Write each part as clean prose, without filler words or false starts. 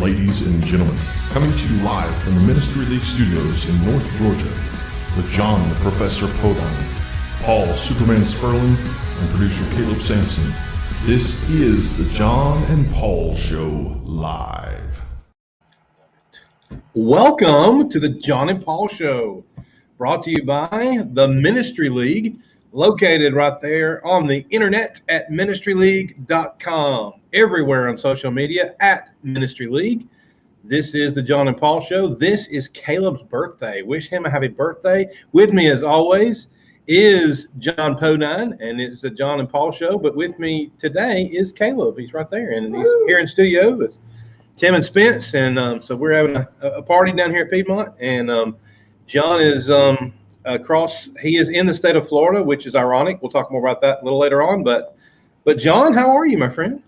Ladies and gentlemen, coming to you live from the Ministry League Studios in North Georgia, with Jon the Professor Podein, Paul Superman Spurlin, and producer Caleb Sampson. This is the Jon and Paul Show live. Welcome to the Jon and Paul Show, brought to you by the Ministry League, located right there on the internet at ministryleague.com. Everywhere on social media at Ministry League. This is the Jon and Paul Show. This is Caleb's birthday. Wish him a happy birthday. With me, as always, is Jon Podein, and it's the Jon and Paul Show. But with me today is Caleb. He's right there, and he's here in studio with Tim and Spence. And so we're having a party down here at Piedmont. And Jon is across. He is in the state of Florida, which is ironic. We'll talk more about that a little later on. But Jon, how are you, my friend?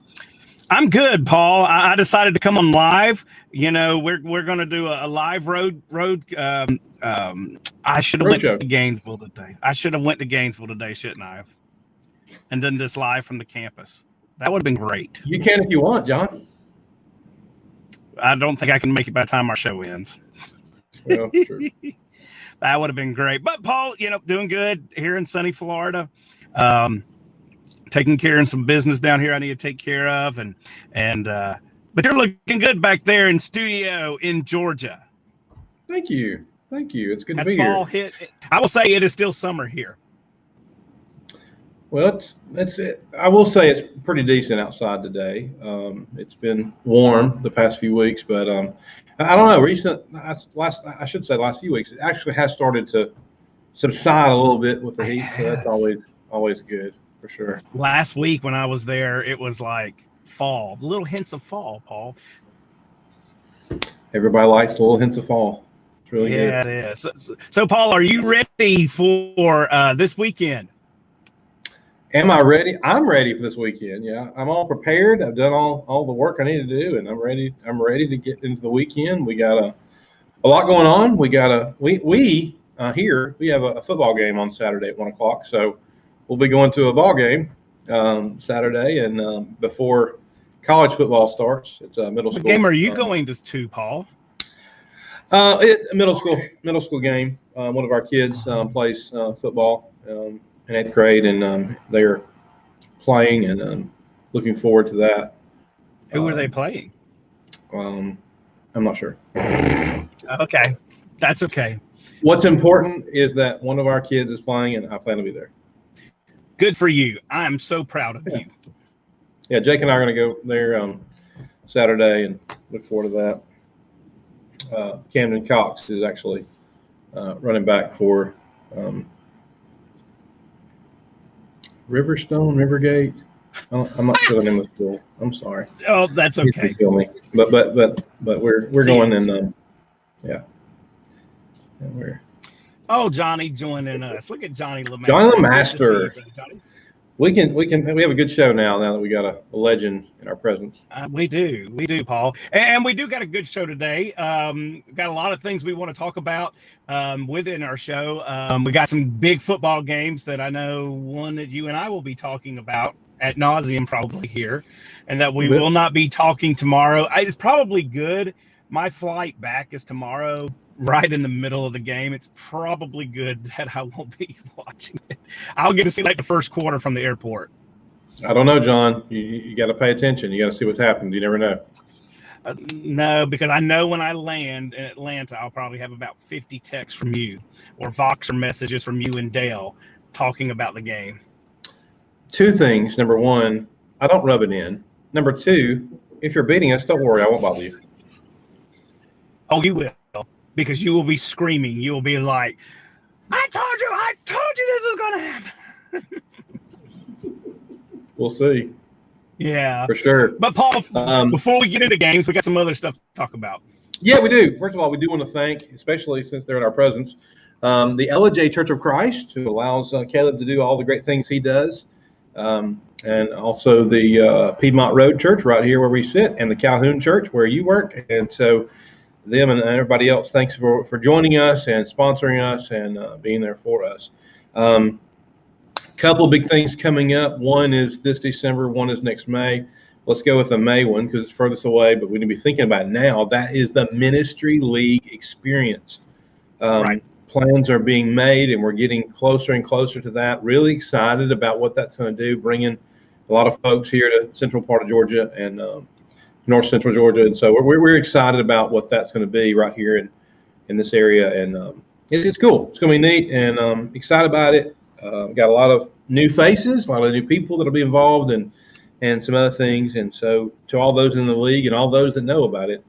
I'm good, Paul. I decided to come on live. You know, we're going to do a live road. I should have went to Gainesville today. Shouldn't I have? And then this live from the campus. That would have been great. You can if you want, Jon. I don't think I can make it by the time our show ends. Well, sure. That would have been great. But Paul, you know, doing good here in sunny Florida. Taking care of some business down here I need to take care of, but you're looking good back there in studio in Georgia. Thank you. It's good to Has be fall here. Hit. I will say it is still summer here. Well, that's it. I will say it's pretty decent outside today. It's been warm the past few weeks, but I don't know. Last few weeks, it actually has started to subside a little bit with the heat, so that's always good. For sure. Last week when I was there, it was like fall, little hints of fall, Paul. Everybody likes the little hints of fall. It's really good. Yeah, it is. So, Paul, are you ready for this weekend? Am I ready? I'm ready for this weekend. Yeah, I'm all prepared. I've done all the work I need to do, and I'm ready. I'm ready to get into the weekend. We got a lot going on. We here we have a football game on Saturday at 1:00. So we'll be going to a ball game Saturday, and before college football starts. It's a middle school. What game are you going to, Paul? It's a middle school game. One of our kids plays football in 8th grade, and they're playing, and looking forward to that. Who are they playing? I'm not sure. Okay, that's okay. What's important is that one of our kids is playing, and I plan to be there. Good for you. I am so proud of you. Yeah, Jake and I are going to go there Saturday and look forward to that. Camden Cox is actually running back for Rivergate. I'm not sure the name of the school. I'm sorry. Oh, that's okay. Kill me. But we're going, and yeah. And we're. Oh, Johnny joining us. Look at Johnny LeMaster. Johnny LeMaster. Johnny. We have a good show now that we got a legend in our presence. We do, Paul. And we do got a good show today. Got a lot of things we want to talk about within our show. We got some big football games that I know one that you and I will be talking about ad nauseum probably here, and that we will not be talking tomorrow. It's probably good. My flight back is tomorrow, right in the middle of the game. It's probably good that I won't be watching it. I'll get to see like the first quarter from the airport. I don't know, Jon. You got to pay attention. You got to see what happens. You never know. No, because I know when I land in Atlanta, I'll probably have about 50 texts from you or Voxer messages from you and Dale talking about the game. Two things. Number one, I don't rub it in. Number two, if you're beating us, don't worry. I won't bother you. Oh, you will. Because you will be screaming. You will be like, I told you this was going to happen. We'll see. Yeah. For sure. But, Paul, before we get into games, we got some other stuff to talk about. Yeah, we do. First of all, we do want to thank, especially since they're in our presence, the LJ Church of Christ, who allows Caleb to do all the great things he does, and also the Piedmont Road Church right here where we sit, and the Calhoun Church where you work. And so them and everybody else, thanks for joining us and sponsoring us and being there for us. Couple of big things coming up. One is this December, one is next May. let's go with the May one because it's furthest away, but we need to be thinking about it now. That is the Ministry League experience. Right. Plans are being made, and we're getting closer and closer to that. Really excited about what that's going to do, bringing a lot of folks here to central part of Georgia and north central Georgia. And so we're excited about what that's going to be right here in this area. And it's cool. It's going to be neat, and excited about it. Got a lot of new faces, a lot of new people that'll be involved, and some other things. And so to all those in the league and all those that know about it,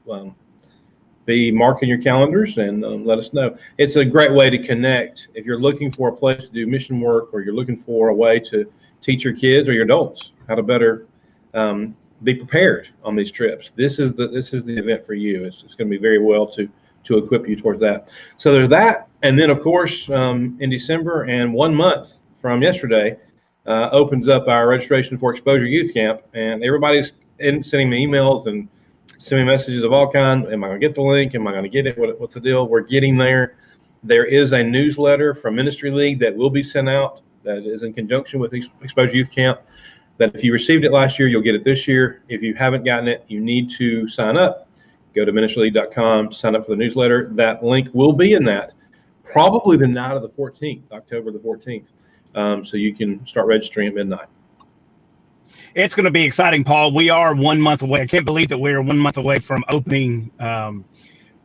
be marking your calendars and let us know. It's a great way to connect. If you're looking for a place to do mission work, or you're looking for a way to teach your kids or your adults how to better be prepared on these trips, this is the event for you. It's going to be very well to equip you towards that. So there's that. And then, of course, in December and 1 month from yesterday, opens up our registration for Exposure Youth Camp. And everybody's sending me emails and sending me messages of all kinds. Am I going to get the link? Am I going to get it? What's the deal? We're getting there. There is a newsletter from Ministry League that will be sent out that is in conjunction with Exposure Youth Camp, that if you received it last year, you'll get it this year. If you haven't gotten it, you need to sign up. Go to ministryleague.com, sign up for the newsletter. That link will be in that, probably the night of the 14th, October the 14th. So you can start registering at midnight. It's going to be exciting, Paul. We are 1 month away. I can't believe that we're 1 month away from opening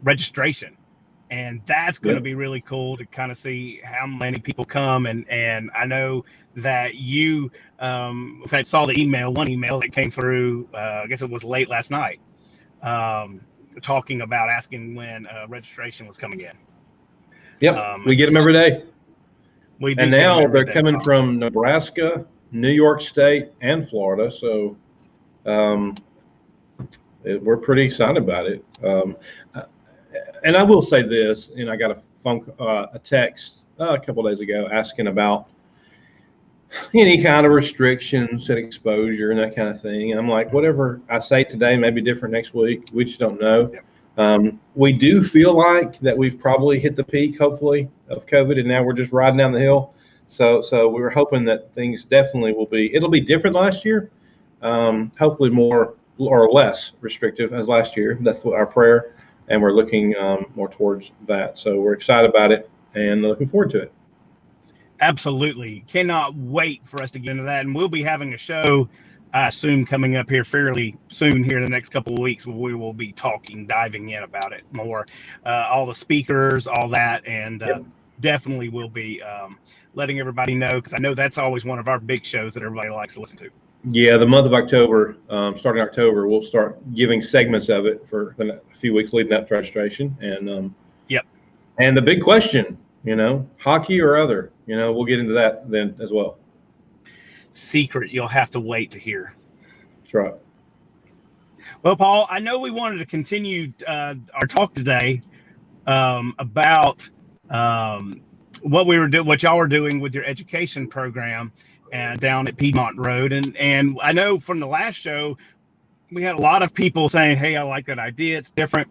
registration. And that's going to be really cool to kind of see how many people come. And I know that you, in fact, saw the one email that came through, I guess it was late last night, talking about asking when registration was coming in. Yep, we get them every day. And now they're coming from Nebraska, New York State, and Florida. So we're pretty excited about it. And I will say this, and I got a text a couple of days ago asking about any kind of restrictions at exposure and that kind of thing. And I'm like, whatever I say today may be different next week. We just don't know. We do feel like that we've probably hit the peak, hopefully, of COVID, and now we're just riding down the hill. So we were hoping that things definitely it'll be different last year, hopefully more or less restrictive as last year. That's our prayer, and we're looking more towards that. So we're excited about it and looking forward to it. Absolutely. Cannot wait for us to get into that. And we'll be having a show, I assume, coming up here fairly soon here in the next couple of weeks, where we will be diving in about it more, all the speakers, all that. And definitely will be letting everybody know, because I know that's always one of our big shows that everybody likes to listen to. Yeah, the month of October, starting October, we'll start giving segments of it for a few weeks leading up to registration. And and the big question, hockey or other, we'll get into that then as well. Secret you'll have to wait to hear. That's right. Well, Paul, I know we wanted to continue our talk today about what y'all were doing with your education program and down at Piedmont Road. And I know from the last show, we had a lot of people saying, hey, I like that idea. It's different.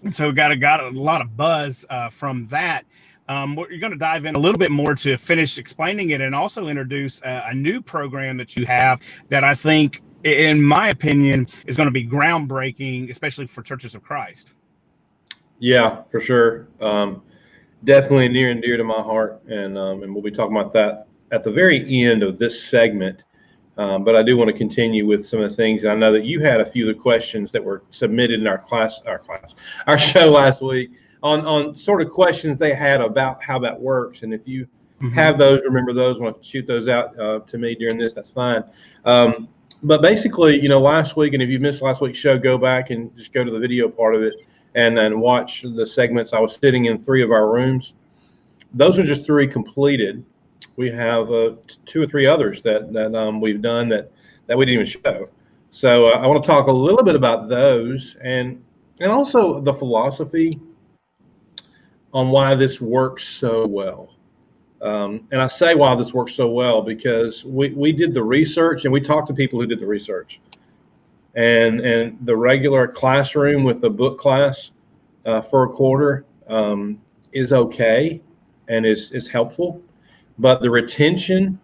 And so we got a lot of buzz from that. You're going to dive in a little bit more to finish explaining it, and also introduce a new program that you have that I think, in my opinion, is going to be groundbreaking, especially for Churches of Christ. Yeah, for sure. Definitely near and dear to my heart. And we'll be talking about that at the very end of this segment. But I do want to continue with some of the things. I know that you had a few of the questions that were submitted in our show last week on sort of questions they had about how that works. And if you have those, remember those, want to shoot those out to me during this, that's fine. But basically, last week, and if you missed last week's show, go back and just go to the video part of it and watch the segments. I was sitting in 3 of our rooms. Those are just 3 completed. We have 2 or 3 others that we've done that we didn't even show. So I want to talk a little bit about those and also the philosophy on why this works so well. And I say why this works so well because we did the research, and we talked to people who did the research. And the regular classroom with the book class for a quarter is okay and is helpful. But the retention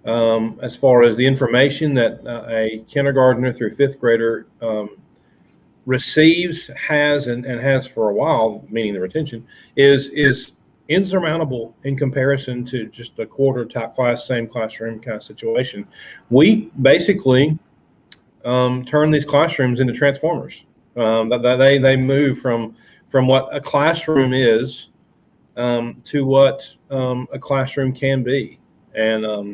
as far as the information that a kindergartner through fifth grader receives, has, and has for a while, meaning the retention, is insurmountable in comparison to just a quarter type class, same classroom kind of situation. We basically turn these classrooms into transformers. They move from what a classroom is to what a classroom can be, and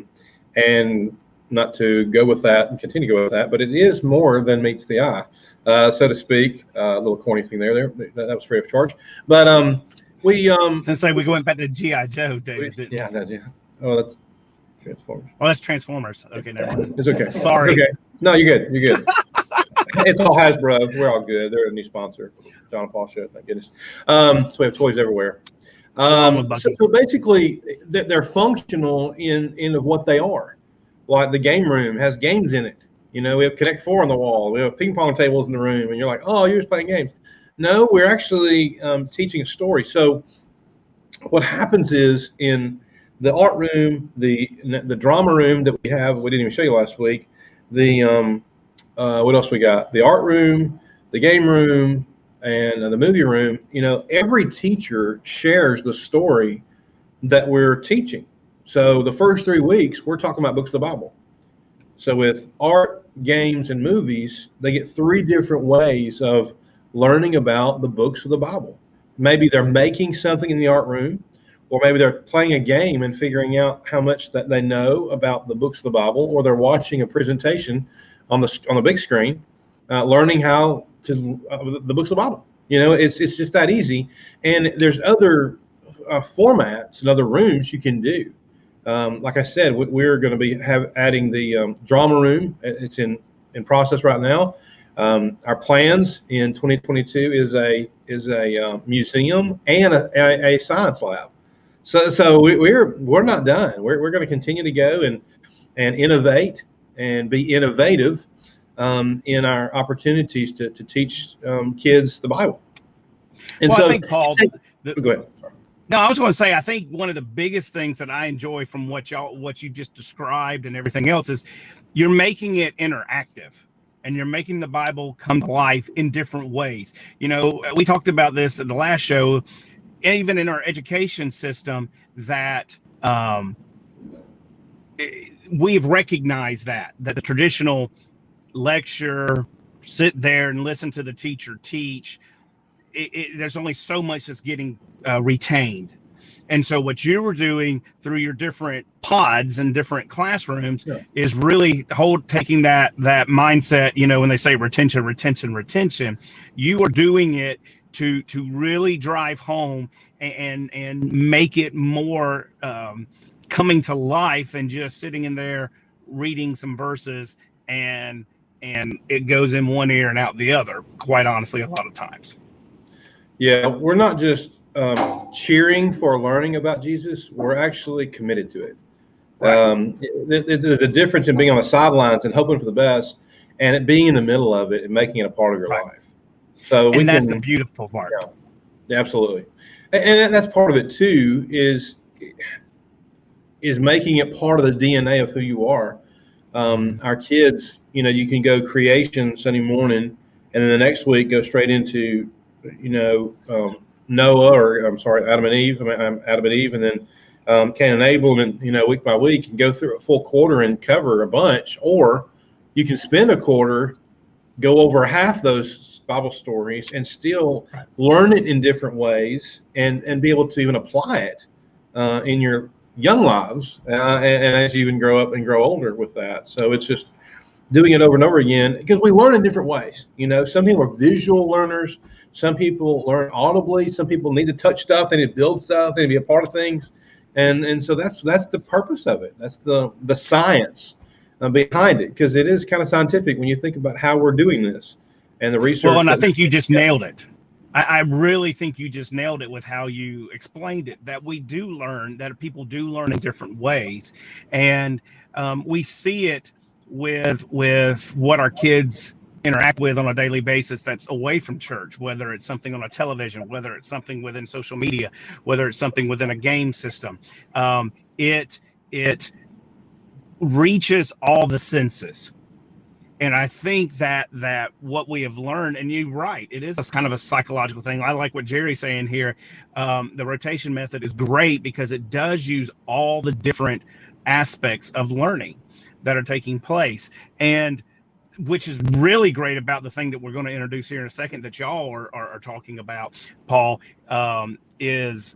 not to go with that and continue to go with that, but it is more than meets the eye, so to speak. A little corny thing there. That was free of charge, but we since we went back to G.I. Joe days, didn't we? Yeah. Oh, that's Transformers. Oh, that's Transformers. Okay, never mind. It's okay. Sorry. It's okay. No, you're good. You're good. It's all Hasbro. We're all good. They're a new sponsor. Jon Paul Show. Thank goodness. So we have toys everywhere. So basically, they're functional in of what they are. Like the game room has games in it. We have Connect 4 on the wall. We have ping pong tables in the room, and you're like, oh, you're just playing games. No, we're actually teaching a story. So what happens is in the art room, the drama room that we have, we didn't even show you last week. The what else we got? The art room, the game room, and the movie room. Every teacher shares the story that we're teaching. So the first 3 weeks, we're talking about books of the Bible. So with art, games, and movies, they get 3 different ways of learning about the books of the Bible. Maybe they're making something in the art room, or maybe they're playing a game and figuring out how much that they know about the books of the Bible, or they're watching a presentation on the big screen, learning how to the books of the Bible. It's just that easy. And there's other formats and other rooms you can do. Like I said, we're going to be adding the drama room. It's in process right now. Our plans in 2022 is a museum and a science lab. So we're not done. We're going to continue to go and innovate and be innovative in our opportunities to teach kids the Bible. And well, so I think, Paul, go ahead. Sorry. No, I was going to say, I think one of the biggest things that I enjoy from what you just described and everything else is you're making it interactive, and you're making the Bible come to life in different ways. We talked about this in the last show, even in our education system, that we've recognized that the traditional lecture, sit there and listen to the teacher teach, there's only so much that's getting retained. And so what you were doing through your different pods and different classrooms is really taking that mindset, when they say retention, you are doing it to really drive home and make it more coming to life than just sitting in there reading some verses and it goes in one ear and out the other, quite honestly, a lot of times. Yeah, we're not just cheering for learning about Jesus. We're actually committed to it. Right. There's a difference in being on the sidelines and hoping for the best, and it being in the middle of it and making it a part of your life. So that's the beautiful part. Yeah, absolutely, and that's part of it too. Is making it part of the DNA of who you are. Our kids, you can go creation Sunday morning, and then the next week go straight into Noah, or I'm sorry, Adam and Eve, and then Cain and Abel, and week by week, and go through a full quarter and cover a bunch. Or you can spend a quarter, go over half those Bible stories, and still learn it in different ways, and be able to even apply it in your young lives, and as you even grow up and grow older with that. So it's just doing it over and over again, because we learn in different ways. Some people are visual learners. Some people learn audibly. Some people need to touch stuff. They need to build stuff. They need to be a part of things. And so that's the purpose of it. That's the science behind it, because it is kind of scientific when you think about how we're doing this and the research. Well, and I think you just nailed it. I really think you just nailed it with how you explained it, that we do learn, that people do learn in different ways. And we see it with what our kids interact with on a daily basis that's away from church, whether it's something on a television, whether it's something within social media, whether it's something within a game system. It reaches all the senses. And I think that what we have learned, and you're right, it is a kind of a psychological thing. I like what Jerry's saying here. The rotation method is great because it does use all the different aspects of learning that are taking place. And which is really great about the thing that we're going to introduce here in a second that y'all are talking about, Paul, is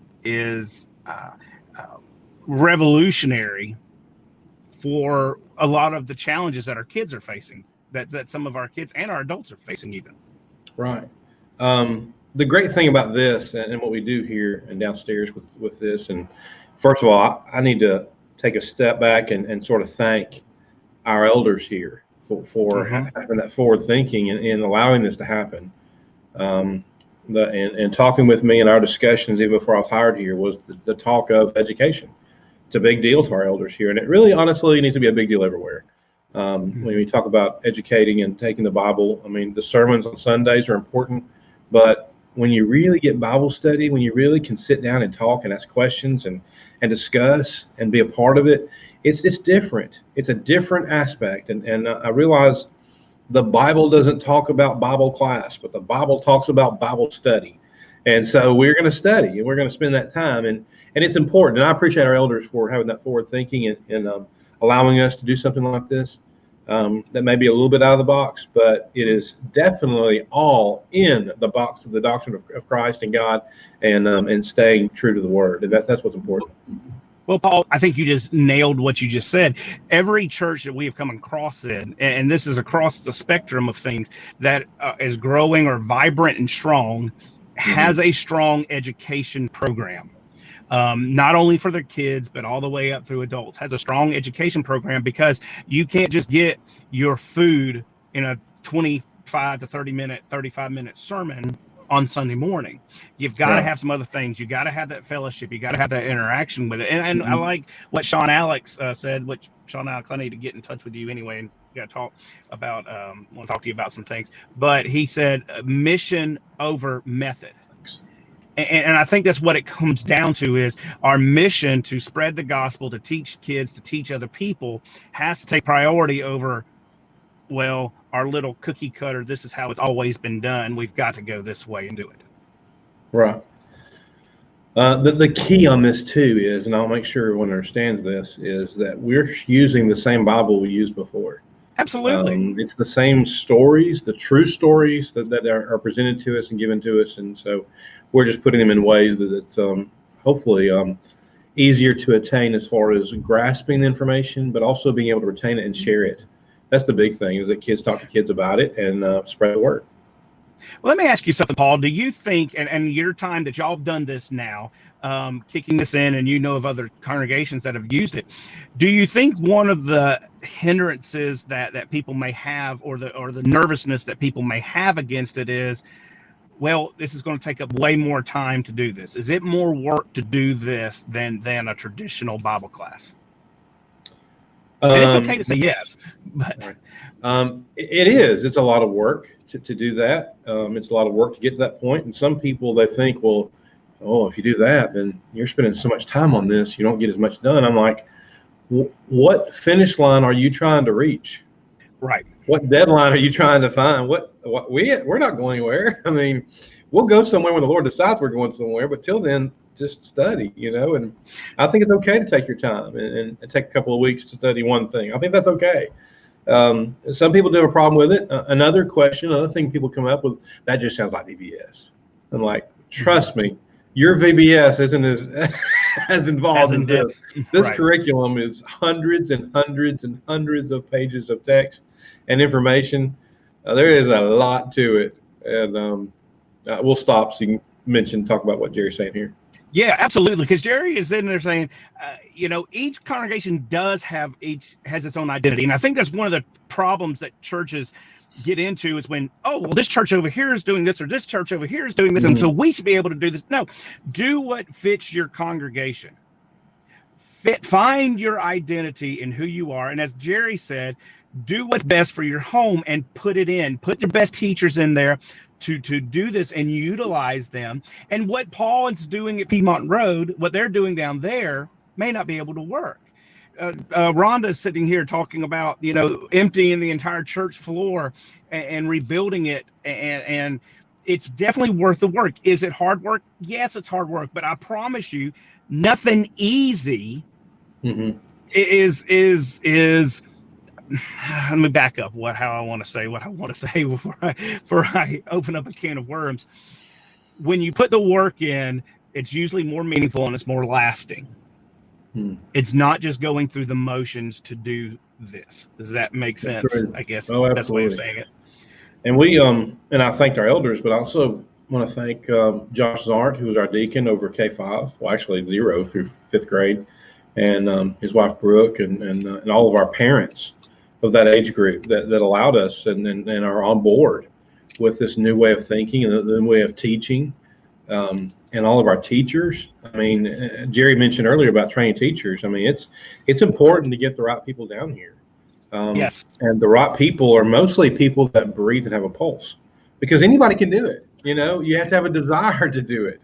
revolutionary for a lot of the challenges that our kids are facing, that some of our kids and our adults are facing even. Right. The great thing about this and what we do here and downstairs with this, and first of all, I need to take a step back and sort of thank our elders here for having that forward thinking and allowing this to happen. And talking with me in our discussions even before I was hired here was the talk of education. It's a big deal to our elders here, and it really honestly needs to be a big deal everywhere. When we talk about educating and taking the Bible, I mean, the sermons on Sundays are important, but when you really get Bible study, when you really can sit down and talk and ask questions and discuss and be a part of it, it's different. It's a different aspect. And I realize the Bible doesn't talk about Bible class, but the Bible talks about Bible study. And so we're going to study and we're going to spend that time. And it's important. And I appreciate our elders for having that forward thinking and allowing us to do something like this. That may be a little bit out of the box, but it is definitely all in the box of the doctrine of Christ and God and staying true to the Word. And that's what's important. Well, Paul, I think you just nailed what you just said. Every church that we have come across in, and this is across the spectrum of things, that is growing or vibrant and strong, has a strong education program. Not only for their kids, but all the way up through adults, has a strong education program, because you can't just get your food in a 25 to 35-minute sermon on Sunday morning. You've got to have some other things. You got to have that fellowship. You got to have that interaction with it. And I like what Sean Alex said, which Sean Alex, I need to get in touch with you anyway and got to talk about, want to talk to you about some things. But he said mission over method. And I think that's what it comes down to, is our mission to spread the gospel, to teach kids, to teach other people, has to take priority over, well, our little cookie cutter, this is how it's always been done. We've got to go this way and do it. Right. The key on this too is, and I'll make sure everyone understands this, is that we're using the same Bible we used before. Absolutely. It's the same stories, the true stories that are presented to us and given to us. And so we're just putting them in ways that it's hopefully easier to attain as far as grasping the information, but also being able to retain it and share it. That's the big thing, is that kids talk to kids about it and spread the word. Well, let me ask you something, Paul. Do you think, and your time that y'all have done this now, kicking this in, and you know of other congregations that have used it, do you think one of the hindrances that people may have, or the nervousness that people may have against it is, well, this is going to take up way more time to do this? Is it more work to do this than a traditional Bible class? And it's okay to say yes, but it is. It's a lot of work to do that. It's a lot of work to get to that point. And some people, they think, well, oh, if you do that, then you're spending so much time on this, you don't get as much done. I'm like, what finish line are you trying to reach? Right. What deadline are you trying to find? We're not going anywhere. I mean, we'll go somewhere when the Lord decides we're going somewhere, but till then, just study, and I think it's okay to take your time and take a couple of weeks to study one thing. I think that's okay. Some people do have a problem with it. Another thing people come up with, that just sounds like VBS. I'm like, trust me, your VBS isn't as involved in this. This right. Curriculum is hundreds and hundreds and hundreds of pages of text and information. There is a lot to it. And we'll stop so you can talk about what Jerry's saying here. Yeah, absolutely. Because Jerry is in there saying, each congregation has its own identity. And I think that's one of the problems that churches get into, is when, oh, well, this church over here is doing this, or this church over here is doing this. And so we should be able to do this. No, do what fits your congregation. Find your identity in who you are. And as Jerry said, do what's best for your home and put it in. Put your best teachers in there to do this and utilize them. And what Paul is doing at Piedmont Road, what they're doing down there, may not be able to work. Rhonda's sitting here talking about, emptying the entire church floor and rebuilding it. And it's definitely worth the work. Is it hard work? Yes, it's hard work. But I promise you, nothing easy is let me back up what I want to say before I open up a can of worms. When you put the work in, it's usually more meaningful and it's more lasting. It's not just going through the motions to do this. Does that make sense? I guess that's the way of saying it. And we and I thanked our elders, but I also want to thank Josh Zarnt, who was our deacon over K5, well, actually 0 through 5th grade, and his wife Brooke, and all of our parents of that age group that allowed us and are on board with this new way of thinking and the new way of teaching, and all of our teachers. I mean, Jerry mentioned earlier about training teachers. I mean, it's important to get the right people down here. Yes. And the right people are mostly people that breathe and have a pulse, because anybody can do it. You have to have a desire to do it.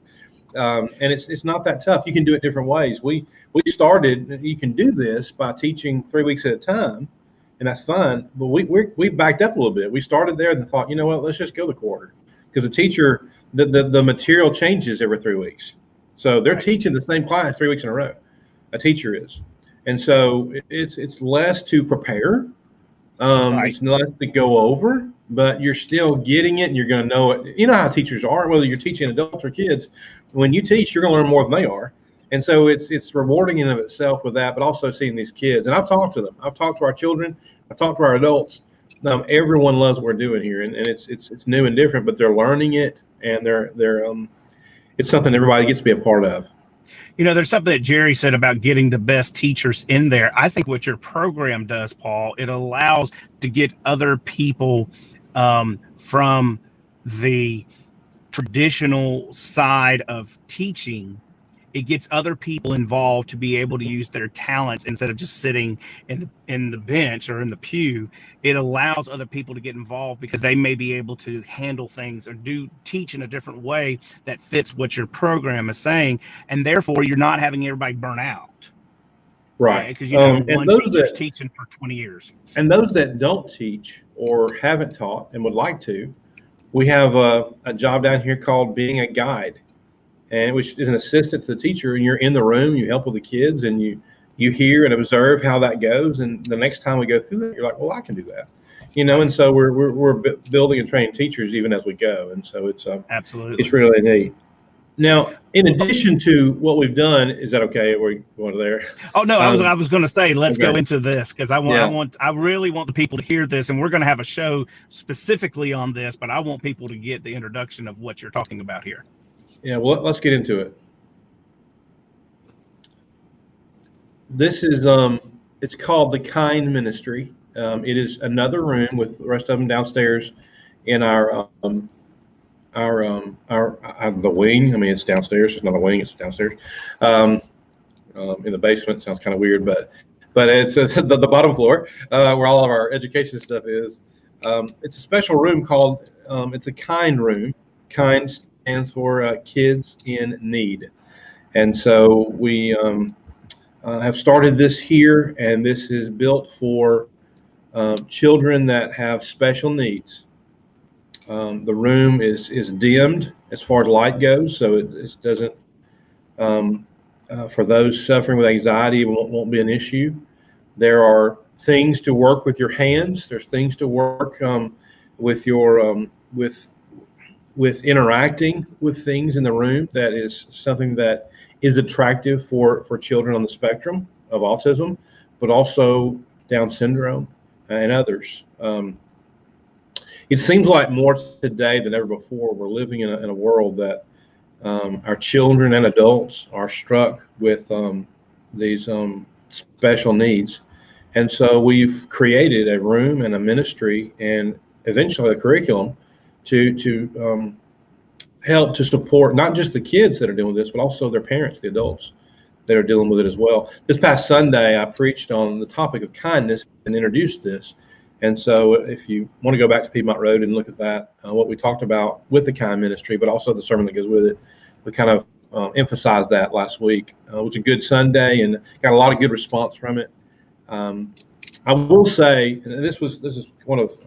And it's not that tough. You can do it different ways. We started, you can do this by teaching 3 weeks at a time, and that's fun. But we backed up a little bit. We started there and thought, you know what, let's just go the quarter, because the teacher, the material changes every 3 weeks. So they're teaching the same class 3 weeks in a row. A teacher is. And so it's less to prepare. It's less to go over, but you're still getting it and you're going to know it. You know how teachers are, whether you're teaching adults or kids. When you teach, you're going to learn more than they are. And so it's rewarding in of itself with that, but also seeing these kids. And I've talked to them. I've talked to our children. I've talked to our adults. Everyone loves what we're doing here, and it's new and different, but they're learning it, and it's something everybody gets to be a part of. There's something that Jerry said about getting the best teachers in there. I think what your program does, Paul, it allows to get other people from the traditional side of teaching. It gets other people involved to be able to use their talents instead of just sitting in the bench or in the pew. It allows other people to get involved because they may be able to handle things or teach in a different way that fits what your program is saying, and therefore you're not having everybody burn out. Right. Because one teacher's teaching for 20 years. And those that don't teach or haven't taught and would like to, we have a job down here called being a guide, and which is an assistant to the teacher, and you're in the room, you help with the kids, and you hear and observe how that goes, and the next time we go through that, you're like, well, I can do that, and so we're building and training teachers even as we go, and so it's absolutely, it's really neat. Now, in addition to what we've done, is that okay? We're going there. Oh no, I was going to say let's go into this, because I really want the people to hear this, and we're going to have a show specifically on this, but I want people to get the introduction of what you're talking about here. Yeah, well, let's get into it. This is it's called the Kind Ministry. It is another room with the rest of them downstairs in our the wing. I mean, it's downstairs. It's not a wing. It's downstairs. In the basement. Sounds kind of weird, but it's the bottom floor where all of our education stuff is. It's a special room called it's a Kind room. Kind stands for kids in need, and so we have started this here, and this is built for children that have special needs. The room is dimmed as far as light goes, so it doesn't for those suffering with anxiety, it won't be an issue. There are things to work with your hands. There's things to work with your with interacting with things in the room. That is something that is attractive for children on the spectrum of autism, but also Down syndrome and others. It seems like more today than ever before, we're living in a world that our children and adults are struck with these special needs. And so we've created a room and a ministry and eventually a curriculum to help to support not just the kids that are dealing with this, but also their parents, the adults that are dealing with it as well. This past Sunday, I preached on the topic of kindness and introduced this. And so if you want to go back to Piedmont Road and look at that, what we talked about with the Kind Ministry, but also the sermon that goes with it, we kind of emphasized that last week. It was a good Sunday and got a lot of good response from it. I will say, and this is one of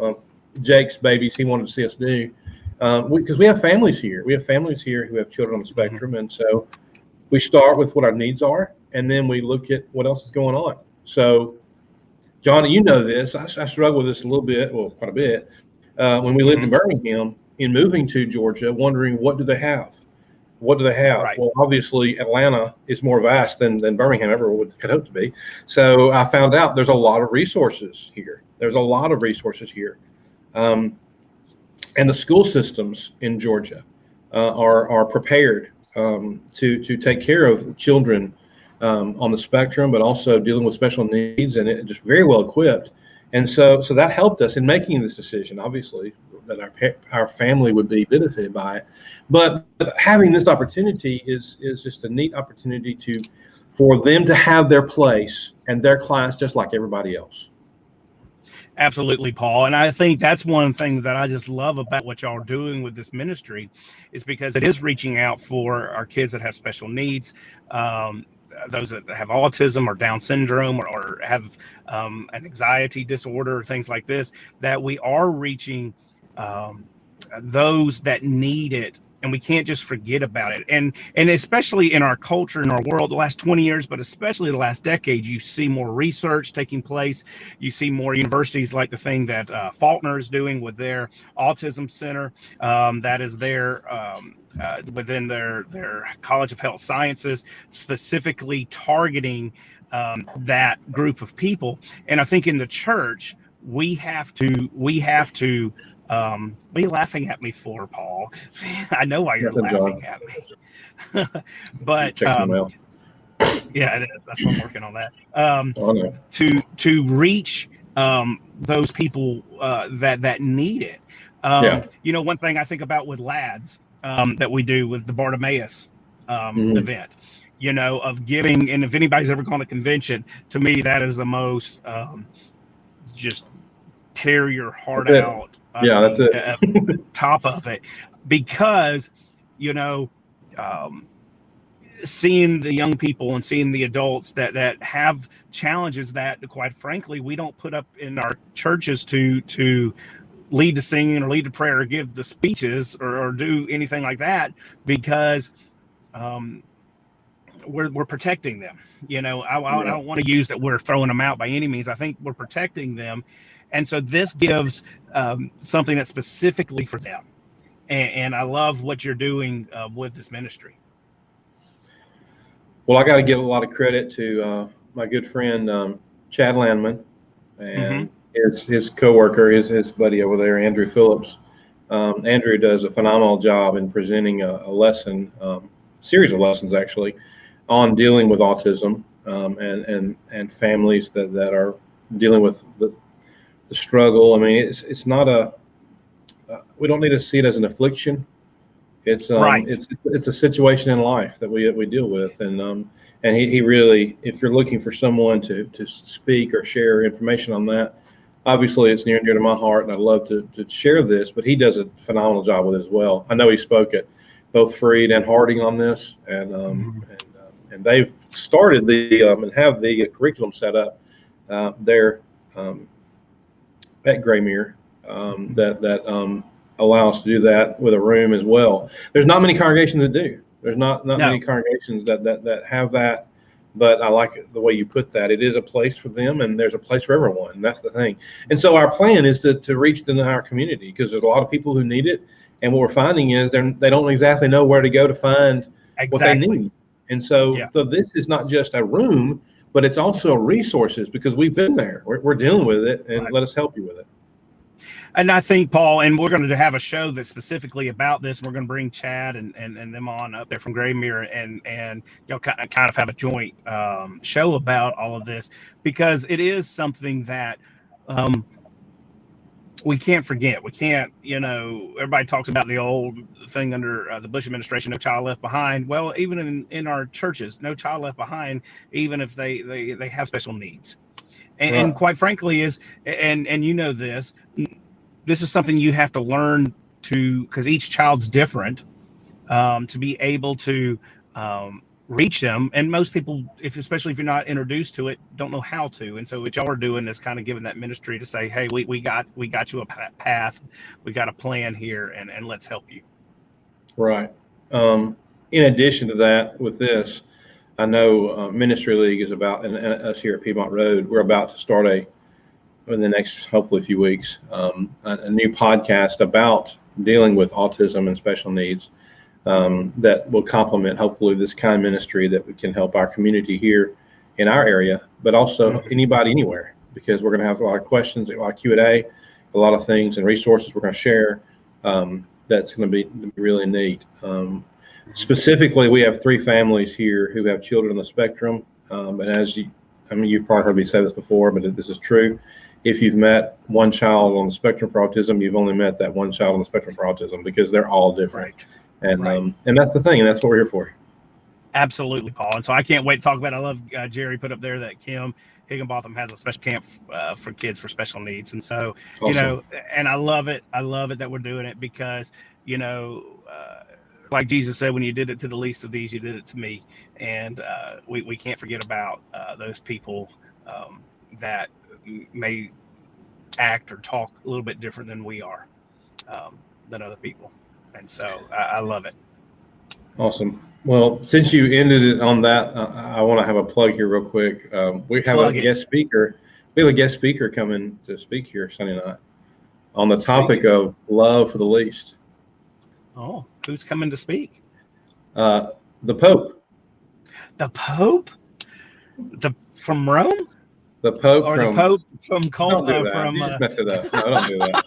Jake's babies he wanted to see us do, because we have families here. We have families here who have children on the spectrum, and so we start with what our needs are, and then we look at what else is going on. So, John, you know this. I struggle with this a little bit, well, quite a bit, when we lived in Birmingham, in moving to Georgia, wondering what do they have? What do they have? Right. Well, obviously, Atlanta is more vast than Birmingham ever could hope to be. So I found out there's a lot of resources here. There's a lot of resources here. And the school systems in Georgia are prepared to take care of the children on the spectrum, but also dealing with special needs, and it just very well equipped. And so that helped us in making this decision, obviously, that our family would be benefited by it. But having this opportunity is just a neat opportunity for them to have their place and their class just like everybody else. Absolutely, Paul. And I think that's one thing that I just love about what y'all are doing with this ministry, is because it is reaching out for our kids that have special needs, those that have autism or Down syndrome or have an anxiety disorder or things like this, that we are reaching those that need it, and we can't just forget about it. And especially in our culture, in our world, the last 20 years, but especially the last decade, you see more research taking place. You see more universities like the thing that Faulkner is doing with their autism center, that is there within their College of Health Sciences, specifically targeting that group of people. And I think in the church, we have to what are you laughing at me for, Paul? I know why you're laughing at me. But yeah, it is. That's why I'm working on that. To reach those people that need it. You know, one thing I think about with lads that we do with the Bartimaeus event, you know, of giving, and if anybody's ever gone to convention, to me that is the most just tear your heart out. That's it. Top of it, because, you know, seeing the young people and seeing the adults that have challenges that, quite frankly, we don't put up in our churches to lead the singing or lead the prayer or give the speeches or do anything like that, because we're protecting them. You know, I don't want to use that we're throwing them out by any means. I think we're protecting them. And so this gives something that's specifically for them. And I love what you're doing with this ministry. Well, I got to give a lot of credit to my good friend, Chad Landman, and his coworker, his buddy over there, Andrew Phillips. Andrew does a phenomenal job in presenting a lesson, series of lessons actually, on dealing with autism and families that are dealing with the struggle. I mean, it's not we don't need to see it as an affliction. It's it's a situation in life that we deal with, and he really, if you're looking for someone to speak or share information on that, obviously it's near and dear to my heart, and I'd love to share this. But he does a phenomenal job with it as well. I know he spoke at both Freed and Harding on this, and they've started and have the curriculum set up there at Graymere that allow us to do that with a room as well. There's not many congregations that do. There's not many congregations that have that, but I like the way you put that. It is a place for them, and there's a place for everyone, and that's the thing. And so our plan is to reach them in our community, because there's a lot of people who need it, and what we're finding is they don't exactly know where to go to find what they need. And so this is not just a room, but it's also resources, because we've been there. We're dealing with it, and let us help you with it. And I think, Paul, and we're going to have a show that's specifically about this. We're going to bring Chad and them on up there from Graymere, and you know, kind of have a joint show about all of this, because it is something that we can't forget. We can't, you know, everybody talks about the old thing under the Bush administration, no child left behind. Well, even in our churches, no child left behind, even if they have special needs. And quite frankly and you know this is something you have to learn to, because each child's different, to be able to reach them. And most people, especially if you're not introduced to it, don't know how to. And so what y'all are doing is kind of giving that ministry to say, hey, we got you a path, we got a plan here, and let's help you. Right. In addition to that, with this, I know Ministry League is about, and us here at Piedmont Road, we're about to start in the next, hopefully, few weeks, a new podcast about dealing with autism and special needs that will complement, hopefully, this kind ministry that we can help our community here in our area, but also anybody anywhere, because we're going to have a lot of questions, a lot of Q&A, a lot of things and resources we're going to share that's going to be really neat. Specifically, we have 3 families here who have children on the spectrum. And as you've probably heard me say this before, but this is true. If you've met one child on the spectrum for autism, you've only met that one child on the spectrum for autism, because they're all different. Right. And that's the thing, and that's what we're here for. Absolutely, Paul. And so I can't wait to talk about it. I love Jerry put up there that Kim Higginbotham has a special camp for kids for special needs. And so, awesome. And I love it. I love it that we're doing it because, like Jesus said, when you did it to the least of these, you did it to me. And we can't forget about those people that may act or talk a little bit different than we are, than other people. And so I love it. Awesome. Well, since you ended it on that, I want to have a plug here real quick. We have a guest speaker. We have a guest speaker coming to speak here Sunday night on the topic of love for the least. Oh, who's coming to speak? The Pope. The Pope? From Rome? The Pope or from the Pope from Don't do that. You just messed it up. No, don't do that.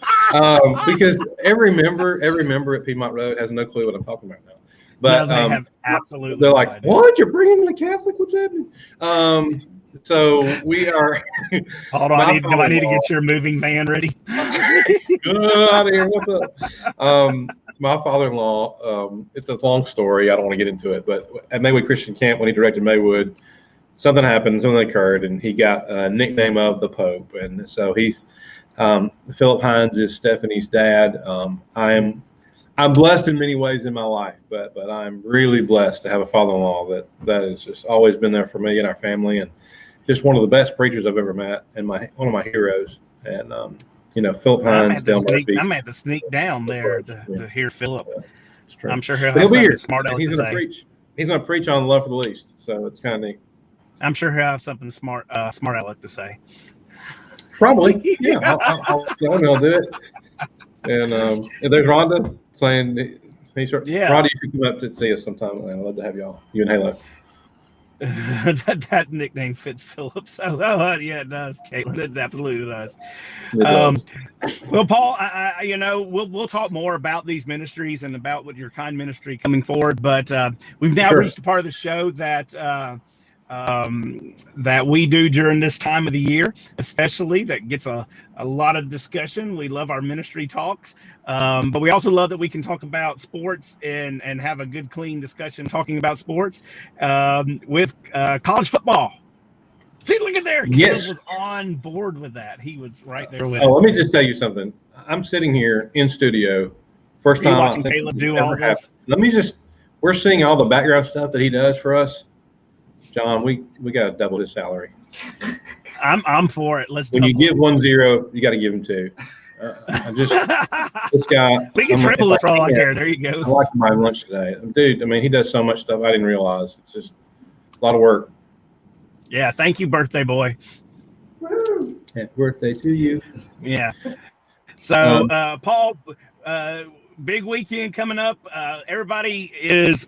Because every member at Piedmont Road has no clue what I'm talking about now. But no, they have absolutely. They're like, "What? You're bringing the Catholic? What's happening?" So we are. Hold on, do I need to get your moving van ready? Out of here. What's up? My father-in-law. It's a long story. I don't want to get into it, but at Maywood Christian Camp, when he directed Maywood, something occurred, and he got a nickname of the Pope. And so he's Philip Hines is Stephanie's dad. I'm blessed in many ways in my life, but I'm really blessed to have a father-in-law that has just always been there for me and our family, and just one of the best preachers I've ever met, and one of my heroes. And Philip Hines. I'm at the sneak down there to hear Philip. Yeah, I'm sure he'll be here. Smart aleck to say. He's going to preach on love for the least, so it's kind of neat. I'm sure he'll have something smart aleck to say. Probably, yeah. I'll do it. And there's Rhonda saying, Rhonda, you should come up to see us sometime. I'd love to have you and Halo. that nickname fits Philip. So, yeah, it does, Caitlin. It absolutely does. Well, Paul, we'll talk more about these ministries and about what your kind ministry coming forward. But we've now reached a part of the show that we do during this time of the year, especially that gets a lot of discussion. We love our ministry talks, but we also love that we can talk about sports and have a good, clean discussion talking about sports with college football. See, look at there. Yes. Caleb was on board with that. He was right there with it. Let me just tell you something. I'm sitting here in studio. First time watching Caleb do all this. We're seeing all the background stuff that he does for us. John, we got to double his salary. I'm for it. When you give 1-0, you got to give him 2. This guy. We can triple it for all I care. There you go. I watched my lunch today, dude. I mean, he does so much stuff I didn't realize. It's just a lot of work. Yeah, thank you, birthday boy. Woo. Happy birthday to you. Yeah. So, Paul, big weekend coming up. Everybody is.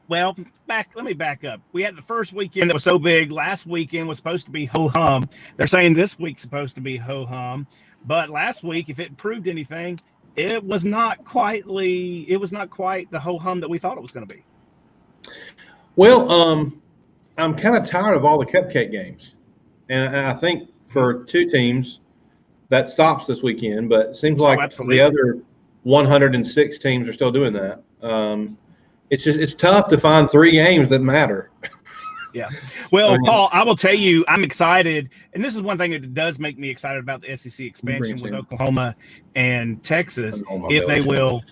Well, let me back up. We had the first weekend that was so big. Last weekend was supposed to be ho-hum. They're saying this week's supposed to be ho-hum. But last week, if it proved anything, it was not quite the ho-hum that we thought it was going to be. Well, I'm kind of tired of all the cupcake games. And I think for 2 teams, that stops this weekend. But it seems like the other 106 teams are still doing that. It's tough to find 3 games that matter. Yeah. Well, Paul, I will tell you, I'm excited. And this is one thing that does make me excited about the SEC expansion with Oklahoma and Texas. If they will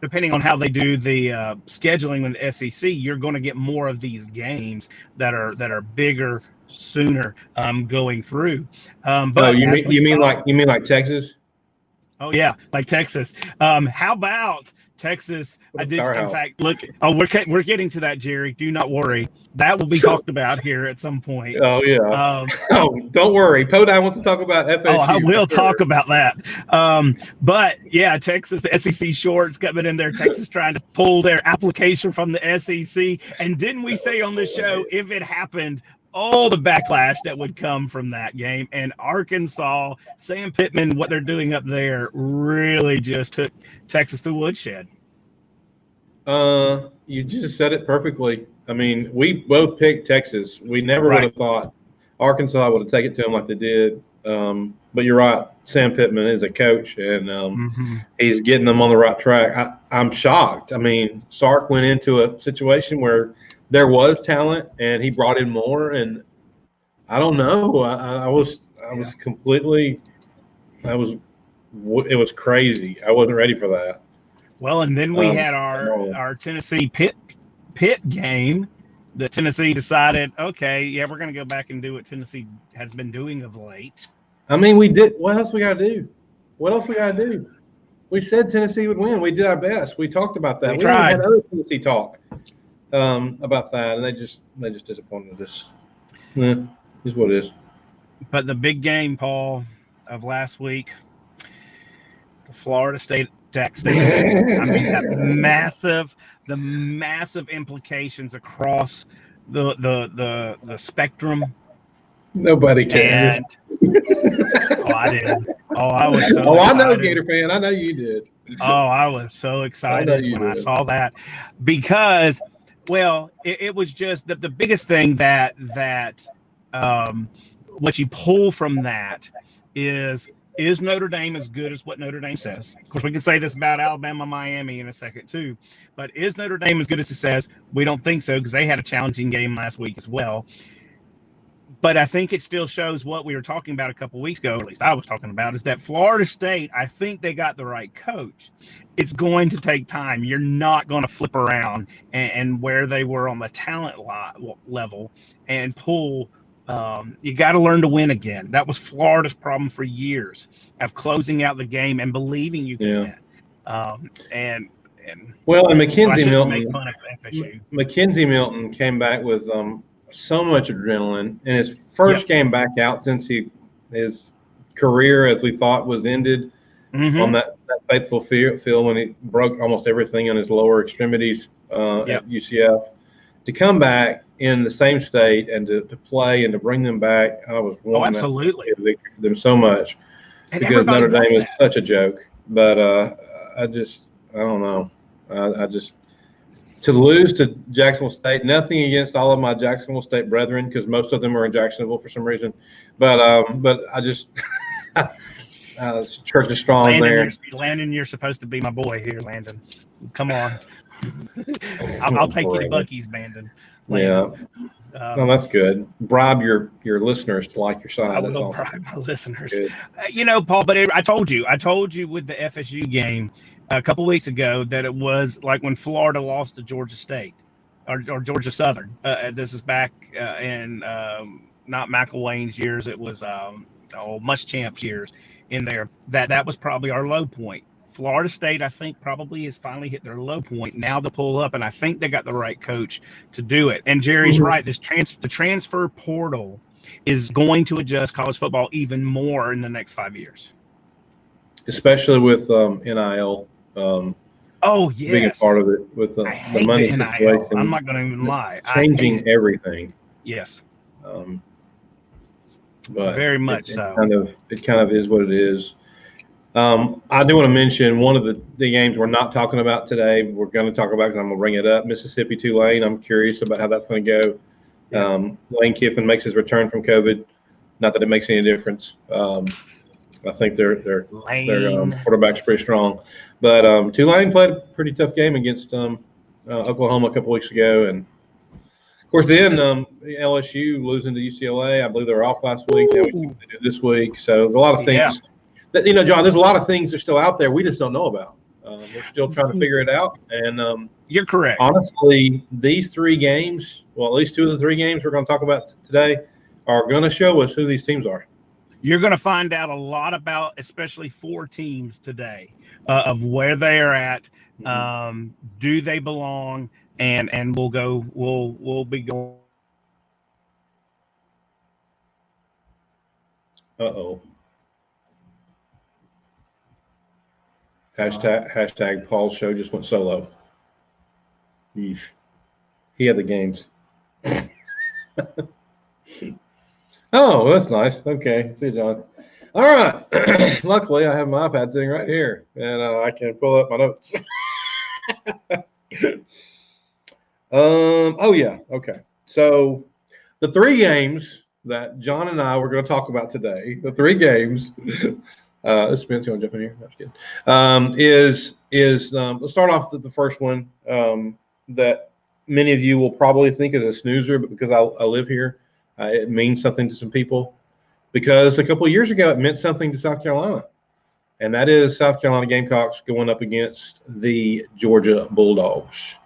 depending on how they do the scheduling with the SEC, you're going to get more of these games that are bigger sooner going through. But you mean like Texas? Oh yeah, like Texas. How about Texas? I did, in fact, look. Oh, we're getting to that, Jerry. Do not worry. That will be talked about here at some point. Oh yeah. Don't worry. Podein wants to talk about FSU. Oh, I will talk about that. But yeah, Texas, the SEC shorts coming in there. Texas trying to pull their application from the SEC. And didn't we say on this show, if it happened, all the backlash that would come from that game? And Arkansas, Sam Pittman, what they're doing up there really just took Texas to woodshed. You just said it perfectly. I mean, we both picked Texas. We never would have thought Arkansas would have taken it to them like they did. But you're right. Sam Pittman is a coach, and he's getting them on the right track. I'm shocked. I mean, Sark went into a situation where there was talent, and he brought in more. And I don't know. It was crazy. I wasn't ready for that. Well, and then we had our Tennessee Pitt game. The Tennessee decided, okay, yeah, we're going to go back and do what Tennessee has been doing of late. I mean, we did. What else we got to do? We said Tennessee would win. We did our best. We talked about that. We tried. Had other Tennessee talk about that, and they just disappointed us. Is what it is. But the big game, Paul, of last week, the Florida State Texas. I mean, the massive implications across the spectrum. Nobody cares. I did. Oh, I was so excited. I know, Gator fan. I know you did. Oh, I was so excited when I saw that because, well, it was just the biggest thing that what you pull from that is Notre Dame as good as what Notre Dame says? Of course, we can say this about Alabama, Miami in a second too, but is Notre Dame as good as it says? We don't think so because they had a challenging game last week as well. But I think it still shows what we were talking about a couple of weeks ago, or at least I was talking about, is that Florida State, I think they got the right coach. It's going to take time. You're not going to flip around and where they were on the talent level and pull. You got to learn to win again. That was Florida's problem for years, of closing out the game and believing you can win. And Mackenzie Milton make fun of FSU. Mackenzie Milton came back with so much adrenaline in his first game back out since his career, as we thought, was ended on that fateful field when he broke almost everything on his lower extremities at UCF. To come back in the same state and to play and to bring them back, I was absolutely for them so much because Notre Dame is such a joke. But I don't know. I just to lose to Jacksonville State. Nothing against all of my Jacksonville State brethren because most of them are in Jacksonville for some reason. But I just church is strong there. Landon, you're supposed to be my boy here, Landon. Come on. I'll take you to Buc-ee's, Landon. Yeah. No, that's good. Bribe your listeners to like your side. I will bribe my listeners. Paul, but I told you with the FSU game a couple weeks ago that it was like when Florida lost to Georgia State or Georgia Southern. This is back in not McElwain's years. It was Muschamp's years in there. That was probably our low point. Florida State, I think, probably has finally hit their low point. Now to pull up, and I think they got the right coach to do it. And Jerry's right. The transfer portal is going to adjust college football even more in the next 5 years, especially with NIL. Being a part of it with the money situation. I'm not going to even lie. Changing everything. Yes. But very much so. It kind of is what it is. I do want to mention one of the games we're not talking about today. We're going to talk about because I'm going to bring it up. Mississippi Tulane. I'm curious about how that's going to go. Yeah. Lane Kiffin makes his return from COVID. Not that it makes any difference. I think their quarterback's pretty strong. But Tulane played a pretty tough game against Oklahoma a couple weeks ago, and of course then LSU losing to UCLA. I believe they were off last week. Now we see what they do this week. So there's a lot of things. John, there's a lot of things that are still out there we just don't know about. We're still trying to figure it out. And You're correct. honestly, these 3 games, well, at least 2 of the 3 games we're going to talk about today, are going to show us who these teams are. You're going to find out a lot about, especially 4 teams today, of where they are at. Do they belong? And we'll be going. Uh-oh. Hashtag Paul Show just went solo. Yeesh. He had the games. Oh, that's nice. Okay. See you, John. All right. Luckily, I have my iPad sitting right here, and I can pull up my notes. Oh, yeah. Okay. So the 3 games that John and I were going to talk about today, the 3 games, Spence, you want to jump in here? That's good. Let's start off with the first one that many of you will probably think is a snoozer, but because I live here, it means something to some people. Because a couple of years ago, it meant something to South Carolina, and that is South Carolina Gamecocks going up against the Georgia Bulldogs.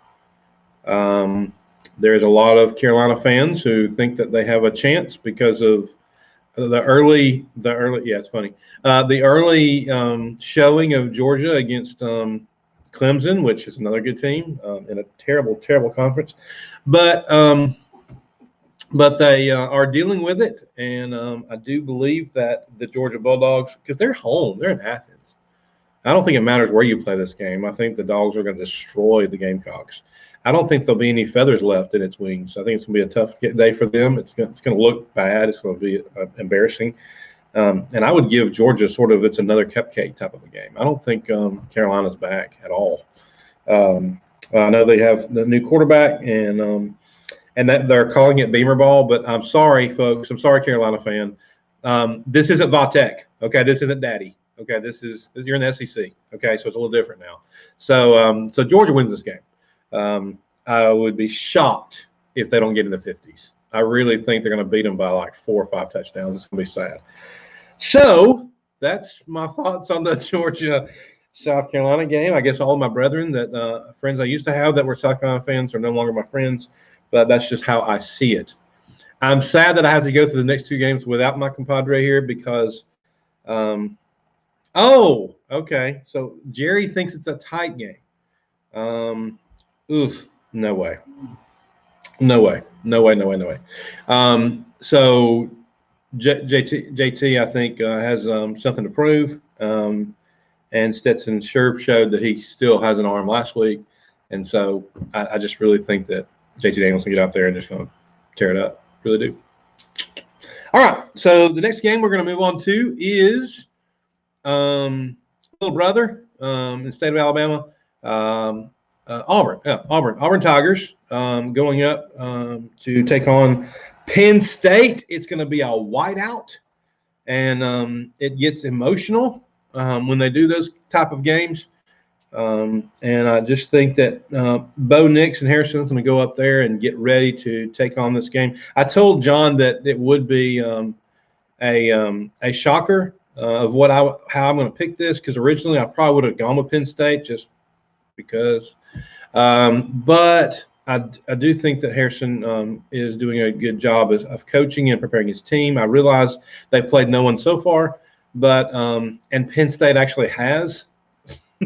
There's a lot of Carolina fans who think that they have a chance because of the early it's funny. The early showing of Georgia against Clemson, which is another good team in a terrible conference, but they are dealing with it, and I do believe that the Georgia Bulldogs, because they're home, they're in Athens. I don't think it matters where you play this game. I think the Dogs are going to destroy the Gamecocks. I don't think there'll be any feathers left in its wings. I think it's going to be a tough day for them. It's going to look bad. It's going to be embarrassing. And I would give Georgia it's another cupcake type of a game. I don't think Carolina's back at all. I know they have the new quarterback, and that they're calling it Beamer ball, but I'm sorry, folks. I'm sorry, Carolina fan. This isn't Vatek. Okay, this isn't Daddy. Okay, you're in the SEC. Okay, so it's a little different now. So Georgia wins this game. I would be shocked if they don't get in the 50s. I really think they're going to beat them by like 4 or 5 touchdowns. It's going to be sad. So that's my thoughts on the Georgia-South Carolina game. I guess all of my brethren, friends I used to have that were South Carolina fans, are no longer my friends, but that's just how I see it. I'm sad that I have to go through the next 2 games without my compadre here because okay. So Jerry thinks it's a tight game. No way. So JT, I think, has something to prove. And Stetson sure showed that he still has an arm last week. And so I just really think that JT Daniels will get out there and just going to tear it up. Really do. All right. So the next game we're going to move on to is little brother in the state of Alabama. Auburn Tigers going up to take on Penn State. It's going to be a whiteout, and it gets emotional when they do those type of games. And I just think that Bo Nix and Harrison's going to go up there and get ready to take on this game. I told John that it would be a shocker of how I'm going to pick this, because originally I probably would have gone with Penn State just because. But I do think that Harrison is doing a good job of coaching and preparing his team. I realize they've played no one so far, but and Penn State actually has.